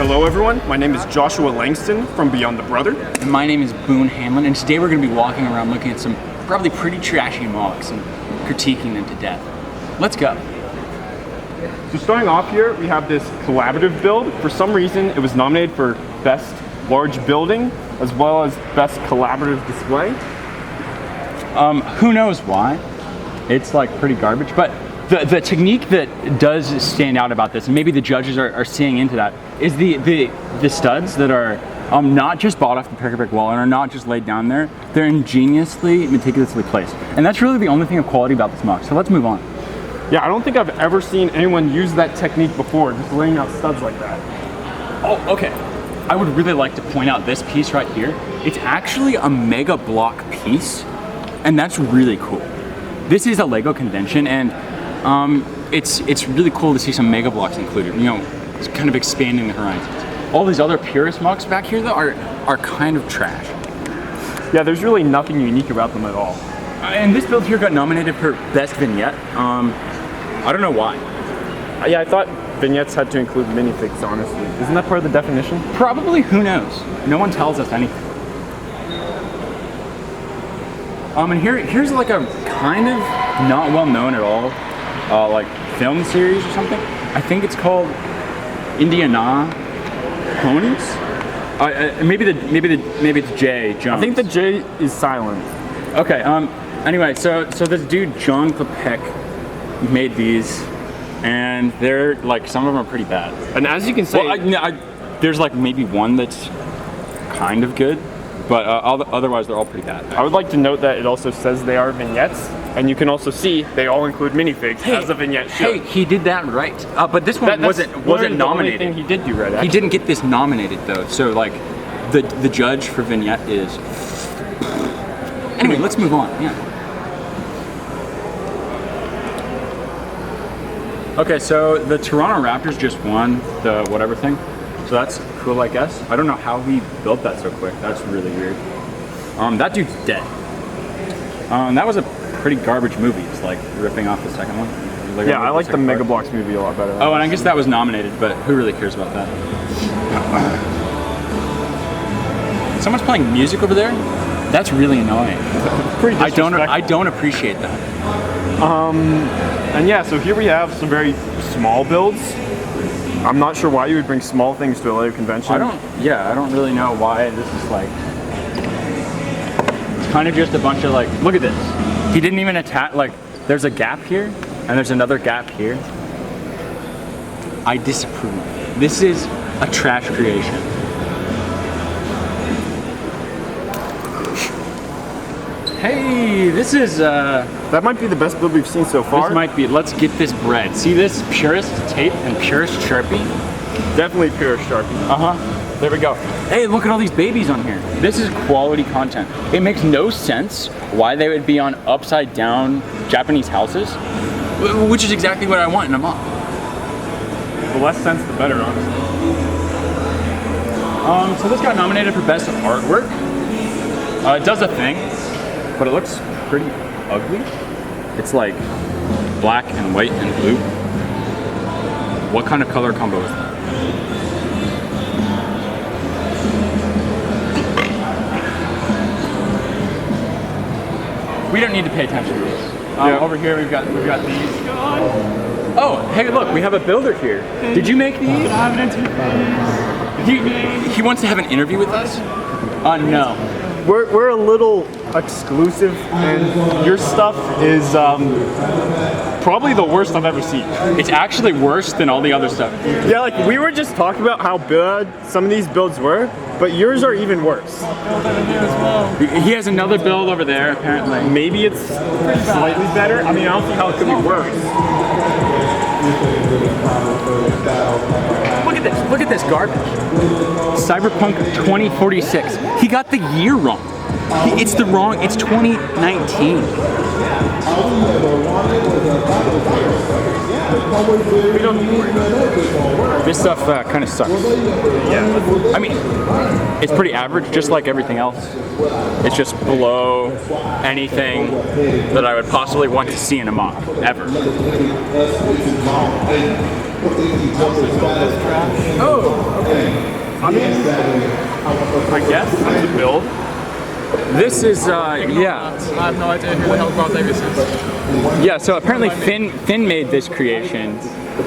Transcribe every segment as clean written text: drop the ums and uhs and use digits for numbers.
Hello everyone, my name is Joshua Langston from Beyond the Brother. And my name is Boone Hanlon, and today we're going to be walking around looking at some probably pretty trashy mocks and critiquing them to death. Let's go. So starting off here, we have this collaborative build. For some reason, it was nominated for Best Large Building, as well as Best Collaborative Display. Who knows why? It's like pretty garbage, but the technique that does stand out about this, and maybe the judges are seeing into that, is the studs that are not just bought off the brick wall and are not just laid down there. They're ingeniously, meticulously placed. And that's really the only thing of quality about this mock. So let's move on. Yeah, I don't think I've ever seen anyone use that technique before, just laying out studs like that. Oh, okay. I would really like to point out this piece right here. It's actually a mega block piece, and that's really cool. This is a Lego convention, and it's really cool to see some mega blocks included. You know, it's kind of expanding the horizons. All these other purist mocks back here though are kind of trash. Yeah, there's really nothing unique about them at all. And this build here got nominated for Best Vignette. I don't know why. Yeah, I thought vignettes had to include minifigs, honestly. Isn't that part of the definition? Probably, who knows? No one tells us anything. And here's like a kind of not well known at all, like film series or something. I think it's called Indiana Ponies. Maybe it's J Jones. I think the J is silent. Okay. Anyway, so this dude John Klepek made these, and they're like, some of them are pretty bad. And as you can see, well, there's like maybe one that's kind of good, but otherwise they're all pretty bad. I would like to note that it also says they are vignettes, and you can also see they all include minifigs, as a vignette should. Hey, he did that right. But this one wasn't nominated. The only thing he did do right. Actually. He didn't get this nominated though. So like, the judge for vignette is. Anyway, let's move on. Yeah. Okay, so the Toronto Raptors just won the whatever thing. So that's cool, I guess. I don't know how he built that so quick. That's really weird. That dude's dead. That was a pretty garbage movie. It's like ripping off the second one. Yeah, I like the Mega Bloks movie a lot better. Oh, and I guess that was nominated, but who really cares about that? Someone's playing music over there? That's really annoying. Pretty disrespectful. I don't appreciate that. And yeah, so here we have some very small builds. I'm not sure why you would bring small things to a Lego convention. I don't really know why this is like, it's kind of just a bunch of like, look at this. He didn't even attach, like, there's a gap here, and there's another gap here. I disapprove. This is a trash creation. Hey, this is, that might be the best build we've seen so far. This might be, let's get this bread. See this purist tape and purist Sharpie? Definitely purist Sharpie. There we go. Hey, look at all these babies on here. This is quality content. It makes no sense why they would be on upside down Japanese houses, which is exactly what I want in a mock. The less sense, the better, honestly. So this got nominated for Best Artwork. It does a thing, but it looks pretty ugly. It's like black and white and blue. What kind of color combo is that? We don't need to pay attention to this. Over here we've got these. Oh, hey look, we have a builder here. Did you make these? He wants to have an interview with us? No. We're a little exclusive, and your stuff is probably the worst I've ever seen. It's actually worse than all the other stuff. Yeah, like we were just talking about how bad some of these builds were, but yours are even worse. He has another build over there, apparently. Maybe it's slightly better. I mean, I don't see how it could be worse. Look at this garbage. Cyberpunk 2046. He got the year wrong. It's 2019. We don't need to worry about it. This stuff kind of sucks. Yeah. I mean, it's pretty average, just like everything else. It's just below anything that I would possibly want to see in a mock, ever. Oh, okay. I mean, I guess that's a build. This is, yeah. I have no idea who the hell Grant Davis is. Yeah, so apparently Finn made this creation.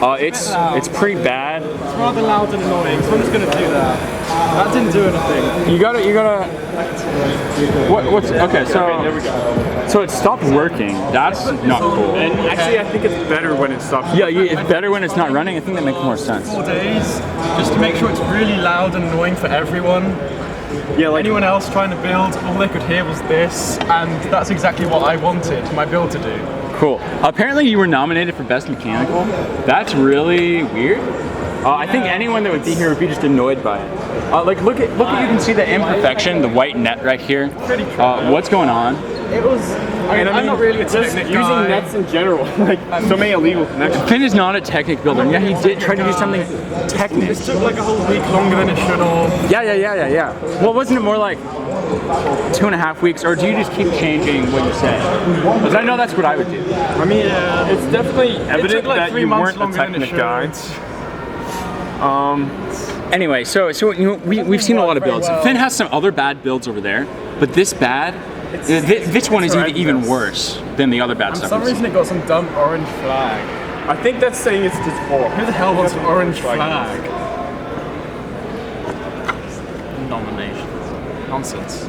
It's pretty bad. It's rather loud and annoying, so I'm just gonna do that. That didn't do anything. You gotta. What's okay? There we go. So it stopped working. That's not cool. And actually, I think it's better when it stops. Yeah, it's better when it's not running. I think that makes more sense. 4 days, just to make sure it's really loud and annoying for everyone. Yeah, like Anyone else trying to build, all they could hear was this, and that's exactly what I wanted my build to do. Cool. Apparently you were nominated for Best Mechanical. That's really weird. I think anyone that would be here would be just annoyed by it. Like look at you can see the imperfection, the white net right here. What's going on? It was. I'm not really a just technic using guy. nets in general, like so many illegal connections. Finn is not a Technic builder. And yeah, he did try to do something Technic. This took like a whole week longer than it should have. Yeah. Well, wasn't it more like 2.5 weeks, or do you just keep changing what you say? Because I know that's what I would do. I mean, it's definitely evident like that 3 you months weren't a longer than it Technic guy. Anyway, so you know, we've seen a lot of builds. Finn has some other bad builds over there, but this bad, this one is even worse than the other bad For stuff. some we've reason seen. it got some dumb orange flag. I think that's saying it's just full. Who the hell wants an orange flag? Nominations. Nonsense.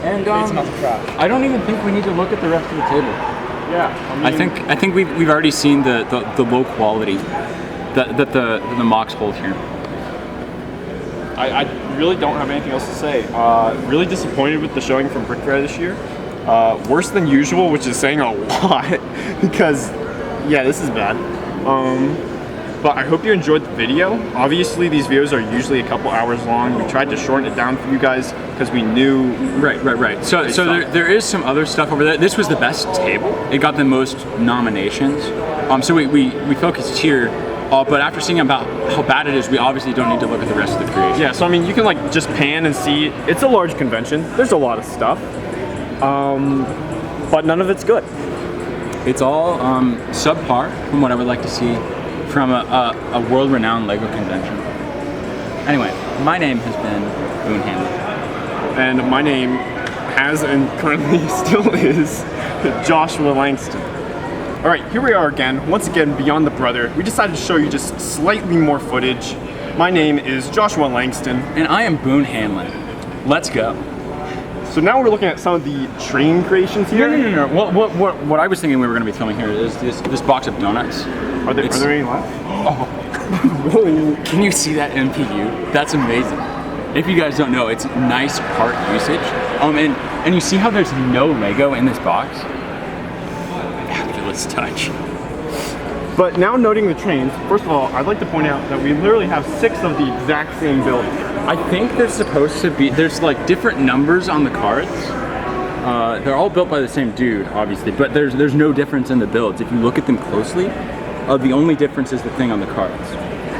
And It's not trash. I don't even think we need to look at the rest of the table. Yeah, I think we've already seen the low quality that the mocks hold here. I really don't have anything else to say. Really disappointed with the showing from Brickworld this year. Worse than usual, which is saying a lot because, yeah, this is bad. But I hope you enjoyed the video. Obviously, these videos are usually a couple hours long. We tried to shorten it down for you guys because we knew. Right. So there is some other stuff over there. This was the best table. It got the most nominations. So we focused here. But after seeing about how bad it is, we obviously don't need to look at the rest of the creation. Yeah, so I mean, you can like just pan and see. It's a large convention. There's a lot of stuff, but none of it's good. It's all subpar from what I would like to see from a world-renowned LEGO convention. Anyway, my name has been Boone Hanlon. And my name has and currently still is Joshua Langston. All right, here we are again, once again, Beyond the Brother. We decided to show you just slightly more footage. My name is Joshua Langston. And I am Boone Hanlon. Let's go. So now we're looking at some of the train creations here. No. What I was thinking we were going to be filming here is this box of donuts. Are there any left? Whoa! Can you see that MPU? That's amazing. If you guys don't know, it's nice part usage. And you see how there's no Lego in this box? Fabulous touch. But now noting the trains, first of all, I'd like to point out that we literally have 6 of the exact same build. I think there's supposed to be, there's like different numbers on the cards. They're all built by the same dude, obviously, but there's no difference in the builds. If you look at them closely, the only difference is the thing on the cards.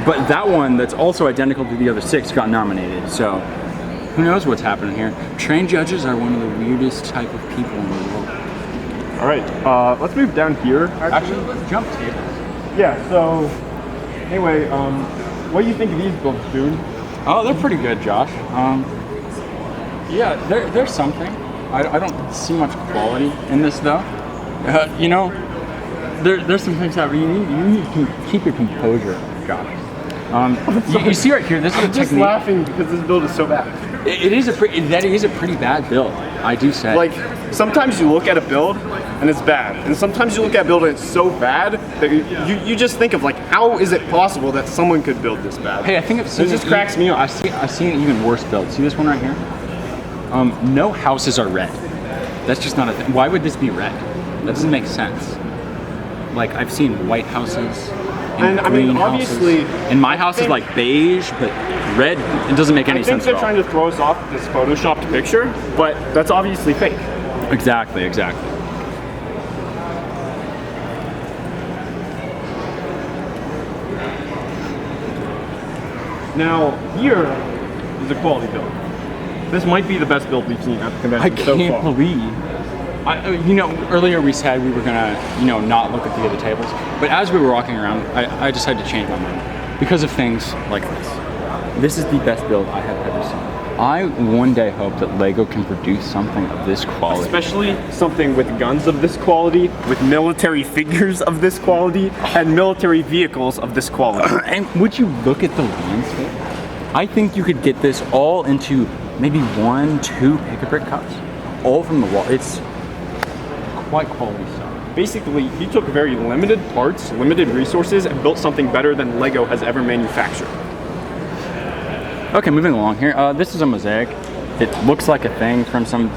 But that one that's also identical to the other 6 got nominated, so who knows what's happening here. Train judges are one of the weirdest type of people in the world. All right, let's move down here. Actually, let's jump tables. Yeah, so anyway, what do you think of these builds, Boone? Oh, they're pretty good, Josh. Yeah, there's something. I don't see much quality in this though. You know, there's some things that you need to keep your composure, Josh. You see right here, this is a I'm just technique. laughing because this build is so bad. That is a pretty bad build, I do say. Like, sometimes you look at a build and it's bad, and sometimes you look at a build and it's so bad that you just think of like, how is it possible that someone could build this bad? Hey, I think I've seen it just cracks me up. I've seen an even worse build. See this one right here? No houses are red. That's just not a thing. Why would this be red? That doesn't make sense. Like, I've seen white houses. And I mean, obviously, and my house is like beige, but red. It doesn't make any sense I think at they're all. trying to throw us off with this photoshopped picture, but that's obviously fake. Exactly. Now, here is a quality build. This might be the best build we've seen at the I convention so can't far. believe. Earlier we said we were gonna, not look at the other tables, but as we were walking around, I decided to change my mind because of things like this. This is the best build I have ever seen. I one day hope that LEGO can produce something of this quality. Especially something with guns of this quality, with military figures of this quality, and military vehicles of this quality. And would you look at the landscape? I think you could get this all into maybe 1-2 pick-a-brick cups, all from the wall. It's quite quality stuff. Basically, he took very limited parts, limited resources, and built something better than LEGO has ever manufactured. Okay, moving along here. This is a mosaic. It looks like a thing from some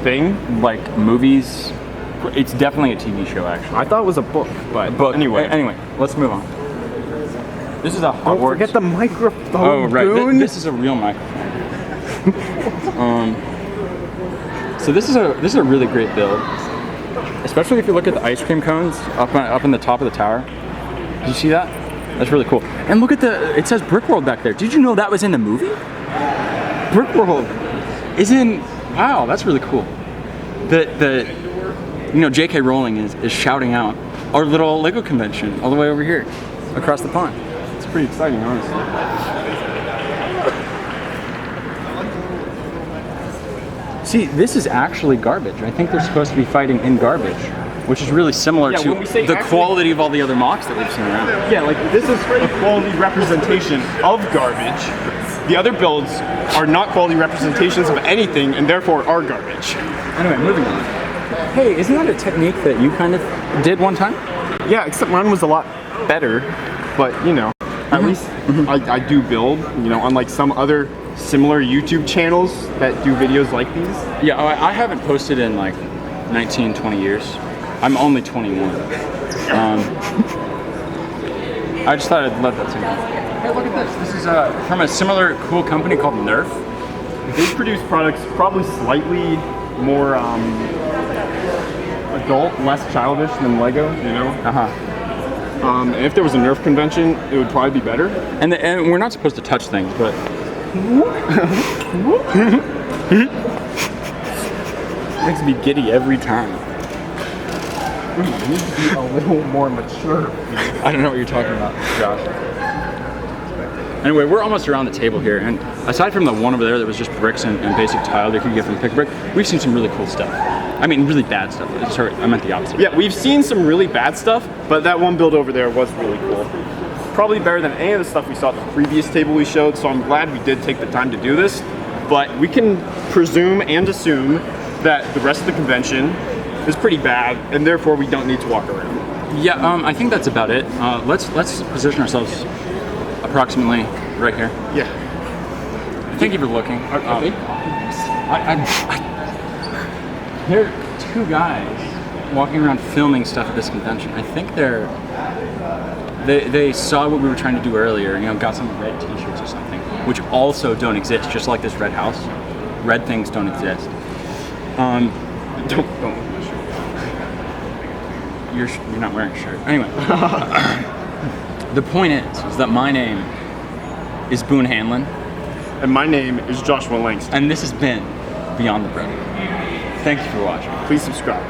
Thing? like movies. It's definitely a TV show, actually. I thought it was a book, but anyway. Anyway, let's move on. This is a Hogwarts. Don't forget the microphone, Oh right, Boone. this is a real microphone. So this is a really great build, especially if you look at the ice cream cones up in the top of the tower. Did you see that? That's really cool. And look at it says Brickworld back there. Did you know that was in the movie? Brickworld is in. Wow, that's really cool. J.K. Rowling is shouting out our little LEGO convention all the way over here, across the pond. It's pretty exciting, honestly. See, this is actually garbage. I think they're supposed to be fighting in garbage, which is really similar Yeah, to when we say the actually- quality of all the other mocks that we've seen around. Yeah, like this is a quality representation of garbage. The other builds are not quality representations of anything and therefore are garbage. Anyway, moving on. Hey, isn't that a technique that you kind of did one time? Yeah, except mine was a lot better, but at least I do build, unlike some other similar YouTube channels that do videos like these. Yeah, I haven't posted in like 19, 20 years. I'm only 21. I just thought I'd let that sink in. Hey, look at this. This is from a similar cool company called Nerf. They produce products probably slightly more adult, less childish than LEGO, And if there was a Nerf convention, it would probably be better. And we're not supposed to touch things, but makes me giddy every time. You need to be a little more mature. I don't know what you're talking about, Josh. Anyway, we're almost around the table here, and aside from the one over there that was just bricks and basic tile that you could get from Pick-a-Brick, we've seen some really cool stuff. I mean, really bad stuff. Sorry, I meant the opposite. Yeah, we've seen some really bad stuff, but that one build over there was really cool. Probably better than any of the stuff we saw at the previous table we showed, so I'm glad we did take the time to do this. But we can presume and assume that the rest of the convention is pretty bad, and therefore we don't need to walk around. Yeah, I think that's about it. Let's position ourselves approximately right here. Yeah. Thank you for looking. There are two guys walking around filming stuff at this convention. I think they saw what we were trying to do earlier, got some red t-shirts or something, which also don't exist, just like this red house. Red things don't exist. Don't look at my shirt. You're not wearing a shirt. Anyway. The point is that my name is Boone Hanlon. And my name is Joshua Langston. And this has been Beyond the Bread. Thank you for watching. Please subscribe.